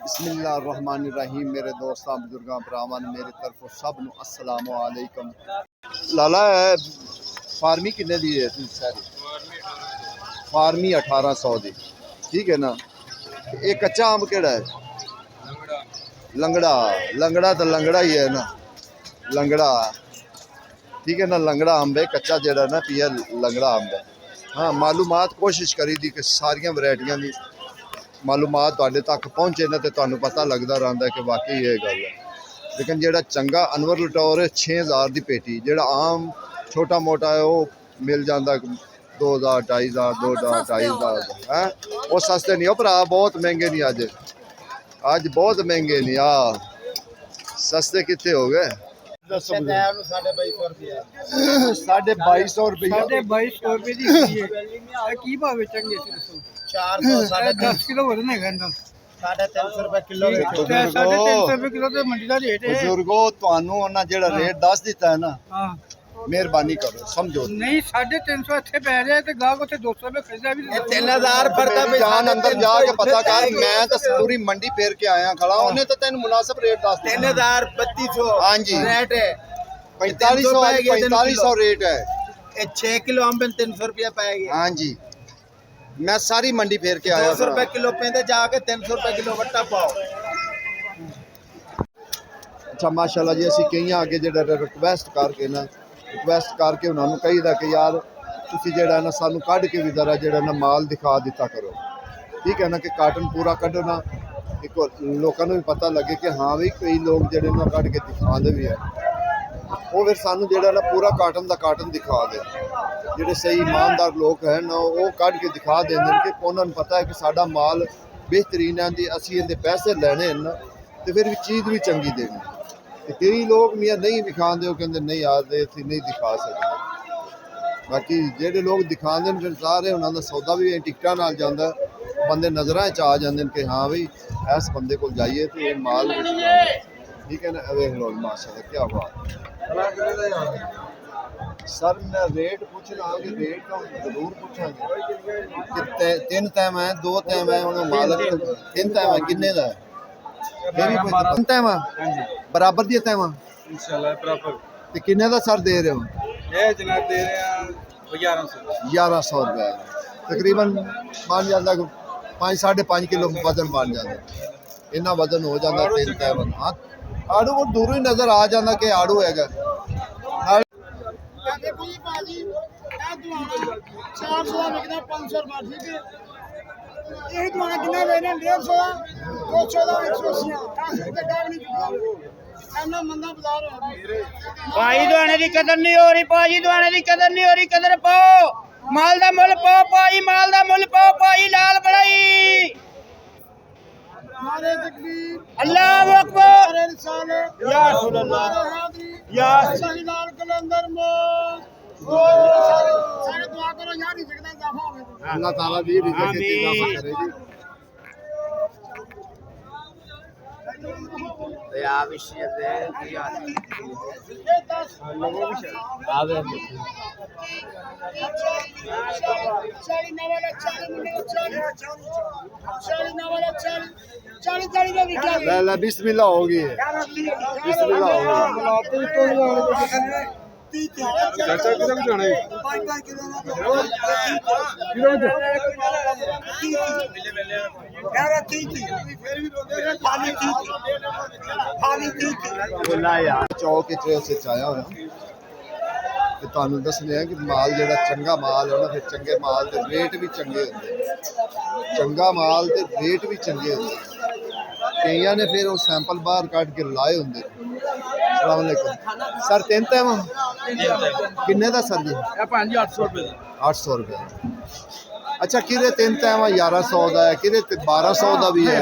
बिस्मिल्लाहिर्रहमानिर्रहीम। मेरे दोस्तों बुजुर्गों भरावां मेरी तरफों सब नूं अस्सलाम वालेकुम। लाला फार्मी किन्ने दी है सारी? फार्मी 1800 दी, ठीक है ना। ये कच्चा आम केड़ा है? लंगड़ा। लंगड़ा तो लंगड़ा ही है ना, लंगड़ा, ठीक है ना। लंगड़ा अंब है, कच्चा जेड़ा ना पिया लंगड़ा अंब है। हाँ, मालूमात कोशिश करी दी कि सारियां वैरायटियां दी मालूमात तुहाडे तक पहुँचे ना, तो तुहानूं पता लगता रहता है कि वाकई ये गल है। लेकिन जेड़ा चंगा अनवर लटोर है 6000 की पेटी, जेड़ा आम छोटा मोटा है वो मिल जाता 2000 2500 2000 2500 है। वो सस्ते नहीं हो भरा, बहुत महंगे नहीं। अज अज बहुत महंगे नहीं। सस्ते कितने हो गए? 2250 रुपये की भाव चंगे 10 किलो वजन है घंटा 350 रुपये किलो। 350 रुपये किलो तो मंडी का रेट है। बुजुर्गो तुहानू उन्हें जेड़ा रेट दस दिता है ना, हाँ मेहरबानी करो समझो। नहीं 350 इतने पै रहे ते गाहक उत्थे 200 रुपये खरीदा भी 3000 फरदा पे जान अंदर जाके पता कर। मैं तो पूरी मंडी फेर के आया खड़ा, उन्हें तो तेन मुनासिब रेट दस 3000 3200 हाँ जी रेट है। 4500 रेट है। 6 किलो अंब 300 रुपया पाएगी। हाँ जी, मैं सारी मंडी फेर के आया। 200 रुपए किलो पे जाके 300 रुपए किलो वट्टा पाओ। अच्छा माशाल्लाह जी, असी कई आगे जेड़ा रिक्वेस्ट करके उन्होंने कहीदा कि यार तुसी जेड़ा ना सानू कढ़ के भी जरा जेड़ा ना माल दिखा दिता करो, ठीक है ना। कि काटन पूरा कढ़ो ना, एक लोगों भी पता लगे कि हाँ भी कई लोग जेड़े ना कढ़ के दिखाते भी है। वो फिर सानू जेड़ा ना पूरा काटन का काटन दिखा दे। जेड़े सही ईमानदार लोग हैं ना, वो कढ़ के दिखा देंगे कि उन्होंने पता है कि साडा माल बेहतरीन है, असी इहदे पैसे लेने हैं ना, तो फिर भी चीज़ भी चंगी देनी। कई लोग मियाँ नहीं दिखाते, वो कहते नहीं यार इतनी नहीं दिखा सकते। बाकी जेडे लोग दिखाते हैं फिर सारे उन्होंने सौदा भी टिकटा नाल जाता, बंदे नज़र च आ जाते हैं कि हाँ भाई इस बंदे को जाइए तो ये माल, ठीक है ना। वेख लो माशाल्लाह क्या बात। सर मैं रेट पूछना कि रेट तो जरूर पूछा कि 3 तैम है 2 तैम है मालक 3 तैम है किन्ने का है? बराबर दी तैम इंशाल्लाह बराबर। ते किन्ने दा सर दे रहे हो? ये जनाब दे रहे हैं 1100 रुपये तकरीबन बन जाता 5-5.5 किलो वजन बन जाता। इन्ना वजन हो जाता 3 तैम। हाँ आड़ू को दूरों ही नजर आ जाता कि आड़ू है। देखो जी बाजी ਇਹ ਦੁਆਣਾ 400 ਦਾ ਵਿਕਦਾ 500 ਰੁਪਏ, ਠੀਕ ਹੈ। ਇਹ ਦੁਆਣਾ ਕਿੰਨਾ ਲੈਣਾ 150 ਦਾ 200 ਦਾ 180 10 ਰੁਪਏ ਗਾਗ ਨਹੀਂ ਵਿਕਦਾ। ਐਨਾ ਮੰਦਾ ਬਾਜ਼ਾਰ ਹੈ ਭਾਈ ਦੁਆਣੇ ਦੀ ਕਦਰ ਨਹੀਂ ਹੋ ਰਹੀ, ਭਾਜੀ ਦੁਆਣੇ ਦੀ ਕਦਰ ਨਹੀਂ ਹੋ ਰਹੀ। ਕਦਰ ਪਾਓ, ਮਾਲ ਦਾ ਮੁੱਲ ਪਾਓ ਭਾਈ, ਮਾਲ ਦਾ ਮੁੱਲ ਪਾਓ ਭਾਈ। ਲਾਲ ਬੜਾਈ ਨਾਰੇ ਤਕਬੀਰ ਅੱਲਾਹੁ ਅਕਬਰ ਨਾਰੇ ਰਿਸਾਲਤ ਯਾ ਰਸੂਲ ਅੱਲਾਹ ਯਾ ਸਹੀ ਲਾਲ ਕਲੰਦਰ ਮੋ ਸਾਰੇ ਦੁਆ ਕਰੋ ਯਾਰ ਹੀ ਸਕਦਾ ਇਜ਼ਾਫਾ ਹੋਵੇ। अल्लाह ताला भी रिज़्क़ के इजाफा करे जी। ला बिस्मिल्लाह होगी, बिस्मिल्लाह होगी। चाचा किधर को जाना है? चौक से आया हुआ ते तुहानूं दसने कि माल जेड़ा चंगा माल है ना, फिर चंगे माल के रेट भी चंगे होंदे। चंगा माल के रेट भी चंगे होंदे। कईयां ने फिर वो सैंपल बाहर कट के लाए होंदे। अस्सलाम वालेकुम सर, 3 तैम किन्ने दा सर जी? 800 रुपए 800 रुपये। अच्छा किरे 3 तैम 1100 का है, किरे 1200 का भी है,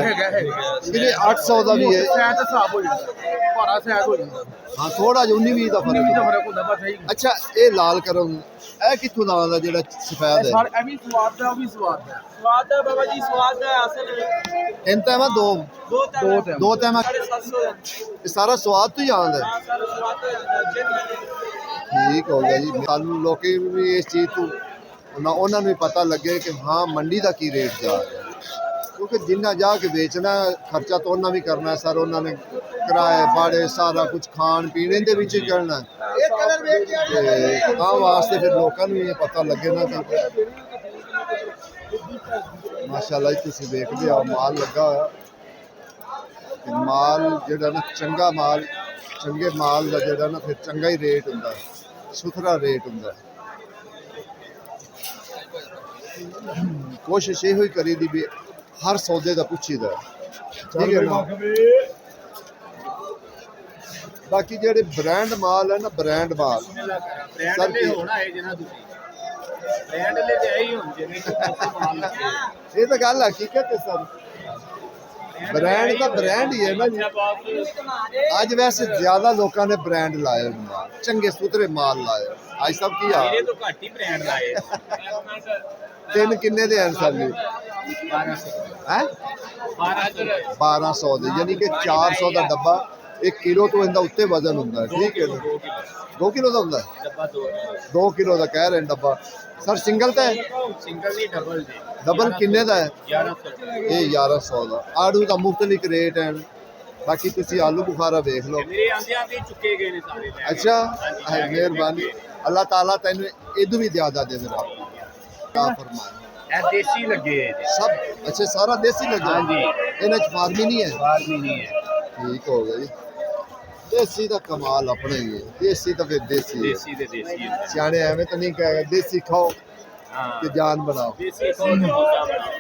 किरे 800 का भी है। शायद हिसाब हो जाता भारा शायद हो जाता। हाँ थोड़ा जिहा 19-20 का फर्क है। फर्क होता बस यही। अच्छा ये लाल करो ए कित्थों दा आंदा जेड़ा सफेद है? सर अभी स्वाद है, अभी स्वाद है। स्वाद है बाबा जी, स्वाद है असल में। 3 तैम 2 तैम 750 सारा स्वाद तो ही आंदा है। सारा स्वाद है। ठीक हो गया जी। सानू लोग भी इस चीज़ को उन्होंने भी पता लगे कि हाँ मंडी का की रेट जा रहा है। क्योंकि जिन्ना जाके बेचना खर्चा तो उन्ना भी करना है सर, उन्होंने किराए भाड़े सारा कुछ खान पीने दे विच ही करना तां वास्ते फिर लोगों को ये पता लगे ना कि माशाल्लाह तुसीं देखदे हो माल लगा होया ते माल जिहड़ा ना चंगा माल चंगे माल का जिहड़ा ना फिर चंगा ही रेट हुंदा है, सुथरा रेट हुंदा है। कोशिश ये करी दी भी हर सौदे का पुछी दा, ठीक है ना। बाकी जेडे ब्रांड माल है ना, ब्रांड माल सर की ये तो गल हकीकत है सर, ब्रांड का ब्रांड ही है ना जी। अज वैसे ज्यादा लोगों ने ब्रांड लाए माल, चंगे सुथरे माल लाए। अज सब की हाल तो घट ही ब्रांड लाए। तीन किन्ने दे हैं सर जी? 1200 दे, यानी कि 400 का डब्बा, 1 किलो तो इनका उत्ते वजन होंगे, ठीक है ना। 2 किलो का होंगे, 2 किलो का कह रहे हैं डब्बा सर। सिंगल तो है, सिंगल नहीं डबल जी। डबल किन्ने का है? 1100 ये 1100 का। आड़ू का मुख्तलिफ रेट है। बाकी तुसी आलू बुखारा देख लो। मेरे आंदे आंदे चुके गए ने सारे। अच्छा मेहरबानी, अल्लाह ताला तेन इदू भी ज्यादा दे मेरा फरमाए। ए देसी लगे सब अच्छा सारा देसी लगा। हाँ जी, इन्हें फार्मी नहीं है, फार्मी नहीं है। ठीक हो गई। देसी का कमाल अपना ही है, देसी तो फिर देसी है। देसी दे देसी है। सियाने एवं तो नहीं कहेगा देसी खाओ हाँ, कि जान बनाओ। देसी खाओ तो मौजा बनाओ।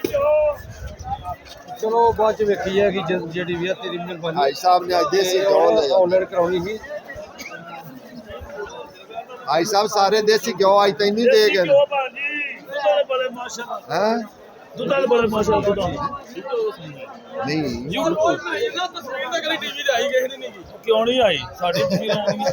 चलो बाद च वेखी है कि जेडी भी है तेरी मेहरबानी। भाई साहब ने आज देसी घ्यो ले ऑनलाइन कराउनी ही। भाई साहब सारे देसी घ्यो आज तक नहीं दे गए बड़े माशाल्लाह, हैं? दुधाल बड़े माशाल्लाह। नहीं क्यों नहीं आई साड़ी भी आउणी है।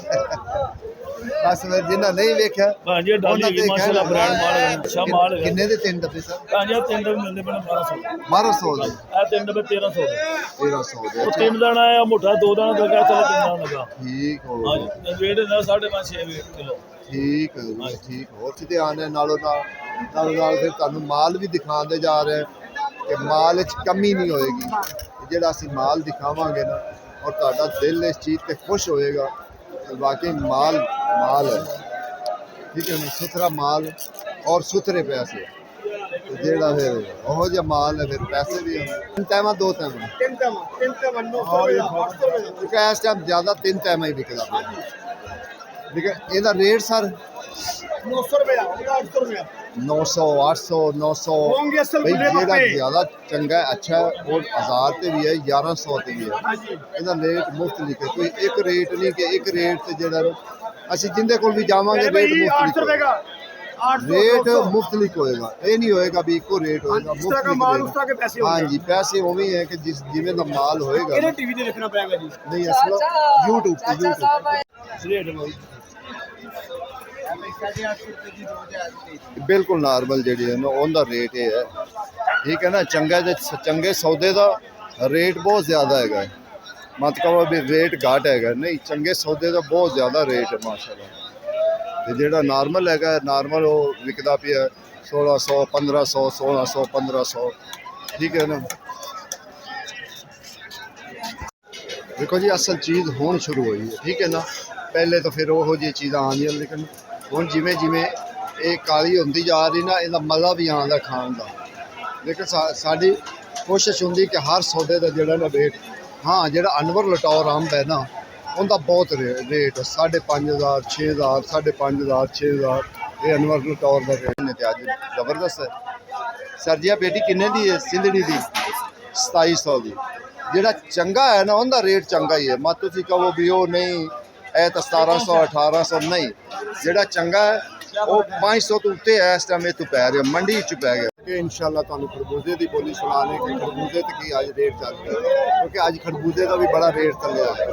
बस फिर जिन्ना नहीं वेख्या भांजी डाली ਉਹਨਾਂ ਤੇ माशाल्लाह ਕਹਿਣਾ ब्रांड माल है, अच्छा माल है। किन्ने दे तीन डब्बे सर? भांजी तीन डब्बे मिलने पे 1200। 1200 दे, आ तीन डब्बे 1300 ਦੇ। 1300 दे। ਉਹ ਤਿੰਨ ਦਾਣਾ ਆ ਮੋਟਾ ਦੋ ਦਾਣਾ ਲੱਗਾ, ਚਲੋ ਤਿੰਨ ਦਾਣਾ ਲੱਗਾ। ठीक हो ਹਾਂ ਵੇਟ ਦਾ 5.5 6 ਕਿਲੋ। ठीक है जी, ठीक हो सिद्धे आने नालों नाल फिर तुहानू माल भी दिखाते जा रहे हैं कि माल च कमी नहीं होएगी। जेड़ा असीं माल दिखावांगे ना और तुहाडा दिल इस चीज़ ते खुश होएगा कि वाकई माल माल है, ठीक है ना, सुथरा माल और सुथरे पैसे। तो जेड़ा फिर ओहो जिहा माल है फिर पैसे भी हैं। तीन टाइम दो टाइम क्योंकि इस टाइम ज़्यादा तीन टाइम ही बिकदा पिया। लेकिन ਇਹਦਾ रेट सर 900 रुपया 800 रुपया 900 800 900 होंगे असल भाई बुरे ਜਿਹੜਾ पक्के। ਜ਼ਿਆਦਾ ਚੰਗਾ ਹੈ ਅੱਛਾ है वो 1000 ਤੇ भी है 1100 ਤੇ भी है। ਇਹਦਾ ਰੇਟ ਮੁਖਤਲਿਫ ਹੈ, ਕੋਈ ਇੱਕ ਰੇਟ ਨਹੀਂ ਕਿ ਇੱਕ ਰੇਟ ਤੇ ਜਿਹੜਾ ਅਸੀਂ ਜਿੰਦੇ ਕੋਲ ਵੀ ਜਾਵਾਂਗੇ मेरे भाई ਰੇਟ 800 रुपए ਮੁਖਤਲਿਫ का 800 रेट 900 मुख्तलिफ होएगा, ये नहीं होएगा भी इको रेट होएगा, जिस तरह का माल उस तरह के पैसे हाँ होंगे। जी पैसे वो भी है कि जिस जिमें का माल होएगा ਇਹਨੇ ਟੀਵੀ ਤੇ ਦੇਖਣਾ ਪੈਗਾ ਜੀ। नहीं असल यूट्यूब पे यूट्यूब ਰੇਟ ਭਾਈ बिल्कुल नॉर्मल जी है ना उनका रेट ये है, ठीक है ना। चंगे सौदे का रेट बहुत ज़्यादा है, मत कहो भी रेट घट है, नहीं चंगे सौदे का बहुत ज़्यादा रेट है माशाल्लाह। तो जेड़ा नॉर्मल है नॉर्मल वो विकदा पिया 1600 1500 1600 1500, ठीक है ना। देखो जी असल चीज़ होनी शुरू हुई है, ठीक है ना। पहले तो फिर वो जी चीज़ां आनियां, लेकिन हुण जिमें जिमें ये काली होंदी जा रही ना, इहदा मज़ा भी आंदा खाण दा। लेकिन साडी कोशिश होंदी कि हर सौदे का जिहड़ा ना रेट, हाँ जिहड़ा अनवर लटौर अंब है ना उनका बहुत रेट 5,500 6,000 5,500 6,000 ये अनवर लटौर का रेट ने ते अज जबरदस्त है। सरजिया बेटी किन्ने दी है? सिंधड़ी दी 2700 की। जिहड़ा चंगा है ना उनका रेट चंगा ही है, मत तुसीं कहो भी वो नहीं ए तो 1700 1800 नहीं। जिहड़ा चंगा है वो 500 तो उत्ते है इस टाइम इत्थों पै रहा मंडी च पै गया। इंशाल्लाह तुहानूं खरबूजे की बोली सुनाने कि खरबूजे ते की अज रेट चल रहा है, क्योंकि अज खरबूजे का भी बड़ा रेट चलिया है।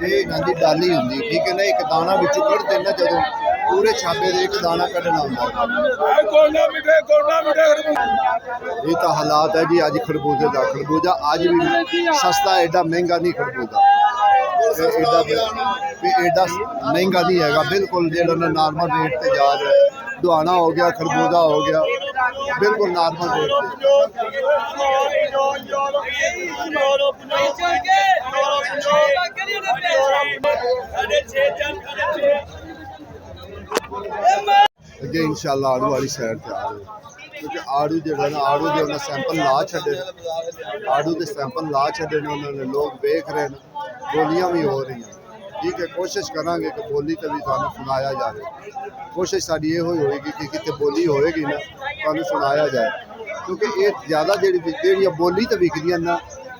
ਇਹ ਇਹਨਾਂ ਦੀ ਡਾਲੀ ਹੁੰਦੀ ਠੀਕ ਹੈ ਨਾ ਇੱਕ ਦਾਣਾ ਵਿੱਚੋਂ ਕੱਢ ਦੇਣਾ ਜਦੋਂ ਪੂਰੇ ਛਾਪੇ ਦੇ ਇੱਕ ਦਾਣਾ ਕੱਢਣਾ ਹੁੰਦਾ ਇਹ ਤਾਂ ਹਾਲਾਤ ਹੈ ਜੀ ਅੱਜ ਖਰਬੂਜ਼ੇ ਦਾ ਖਰਬੂਜ਼ਾ ਅੱਜ ਵੀ ਸਸਤਾ ਐਡਾ ਮਹਿੰਗਾ ਨਹੀਂ ਖਰਬੂਜ਼ਾ ਐਡਾ ਮਹਿੰਗਾ ਨਹੀਂ ਹੈਗਾ ਬਿਲਕੁਲ ਜਿਹੜਾ ਨਾਰਮਲ ਰੇਟ ਤੇ ਜਾ ਰਿਹਾ ਦੁਆਣਾ ਹੋ ਗਿਆ ਖਰਬੂਜ਼ਾ ਹੋ ਗਿਆ ਬਿਲकुल नॉर्मल इंशाल्लाह आड़ू वाली साइड से आ रहे क्योंकि आड़ू जो है ना आड़ू जो सैंपल ला छे आड़ू के सैंपल ला छे उन्होंने लोग देख रहे हैं बोलियां भी हो रही हैं ठीक है कोशिश करांगे कि बोली तो भी तुहानू सुनाया जाए कोशिश साड़ी ये होएगी कि कितने बोली होएगी ना तुहानू सुनाया जाए क्योंकि ये ज़्यादा जी बोली तो विकदियां ना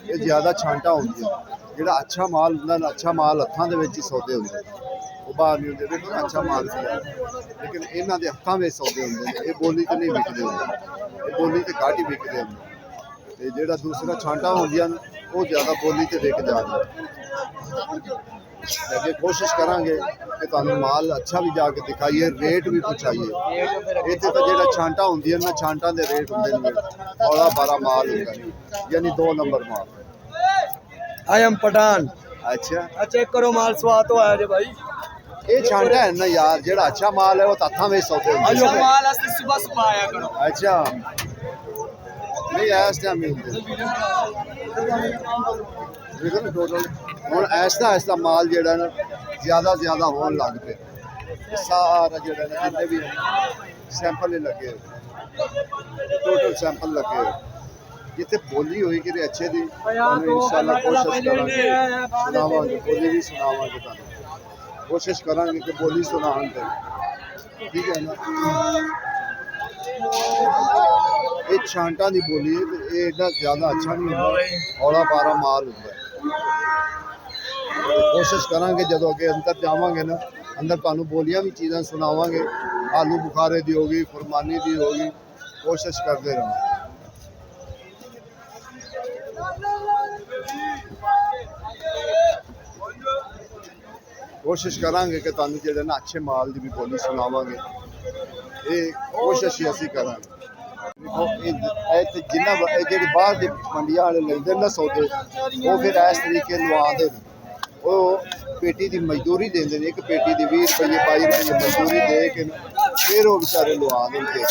ये ज़्यादा छांटा होंदियां जिहड़ा अच्छा माल हुंदा ना अच्छा माल हत्थां दे विच ही सौदे हुंदे वो बाहर नहीं होंदे देखो अच्छा माल सी लेकिन इन्हां दे हत्थां विच सौदे हुंदे ये बोली तो नहीं विकदे हुंदे ये बोली तो घट ही विकदे हुंदे ते जिहड़ा दूसरा छांटा होंदियां वो ज़्यादा बोली ते विक जांदे अगे कोशिश करांगे कि तुहानू माल अच्छा भी जाके दिखाइए रेट भी पुछाइए इत्थे तो जो छांटा होंदियां ना छांटा दे रेट होंदे ने 12 माल होंदा यानी 2 नंबर माल आई एम पठान अच्छा चेक करो माल स्वाद तो आया जे भाई ये छांटा है ना यार जेड़ा अच्छा माल है वो तत्थां में सौदे अच्छा माल असली सुबह सुबह आया करो अच्छा नहीं इस टाइम टोटल ਹੁਣ ऐसा ऐसा माल ਜਿਹੜਾ ਨਾ ਜ਼ਿਆਦਾ ਹੋਣ ਲੱਗ ਪਿਆ ਸਾਰਾ ਜਿਹੜਾ ਨਾ ਜਿੰਨੇ ਵੀ ਸੈਂਪਲ ਹੀ ਲੱਗੇ ਟੋਟਲ ਸੈਂਪਲ ਲੱਗੇ ਜਿੱਥੇ ਬੋਲੀ ਹੋਏਗੀ ਤੇ ਅੱਛੇ ਦੀ ਤੁਹਾਨੂੰ ਇਨਸ਼ਾਅੱਲਾ ਕੋਸ਼ਿਸ਼ ਕਰਾਂਗੇ ਸੁਣਾਵਾਂਗੇ ਬੋਲੀ ਵੀ ਸੁਣਾਵਾਂਗੇ ਤੁਹਾਨੂੰ ਕੋਸ਼ਿਸ਼ ਕਰਾਂਗੇ ਕਿ ਬੋਲੀ ਸੁਣਾਉਣ ਤੇ ਠੀਕ ਹੈ ਨਾ ਇਹ ਛਾਂਟਾਂ ਦੀ ਬੋਲੀ ਹੈ ਤੇ ਇਹ ਏਡਾ ਜ਼ਿਆਦਾ ਅੱਛਾ ਨਹੀਂ ਹੁੰਦਾ ਹੌਲਾ ਪਾਰਾ ਮਾਲ ਹੁੰਦਾ कोशिश करांगे जो अगे अंदर जावांगे ना अंदर तुहानू बोलियां भी चीज़ां सुनावांगे आलू बुखारे दी होगी फुरमानी दी होगी कोशिश करते रहो कोशिश करांगे कि तुहानू जिहड़े ना अच्छे माल दी भी बोली सुनावांगे ये कोशिश ही असीं करांगे जिन्ना जिहड़े बाहर दी मंडियां वाले लैंदे ना सौदे वो फिर इस तरीके लवांदे ने वो पेटी की मजदूरी देंगे एक पेटी की 20 रुपये 22 रुपये मजदूरी दे के फिर वो बेचारे लवा देंगे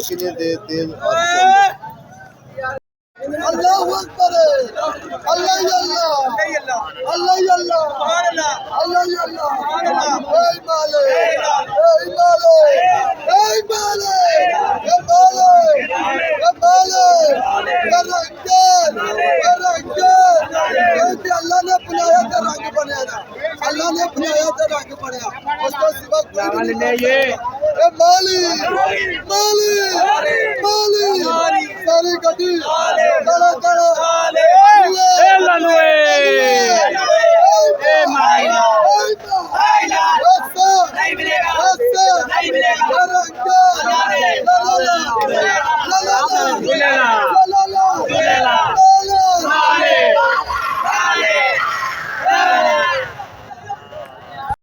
कितने तेज अल्लाहु अकबर अल्लाह ही अल्लाह अल्लाह ही अल्लाह अल्लाह ही अल्लाह ए माले ए माले ए माले ए माले ए माले ए रंगन अल्लाह ने अपनाया तो रंग बनया ना अल्लाह ने अपनाया तो रंग बनया उसको सिवा कोई नहीं ए माली माली माली सारी गड्डी काला काला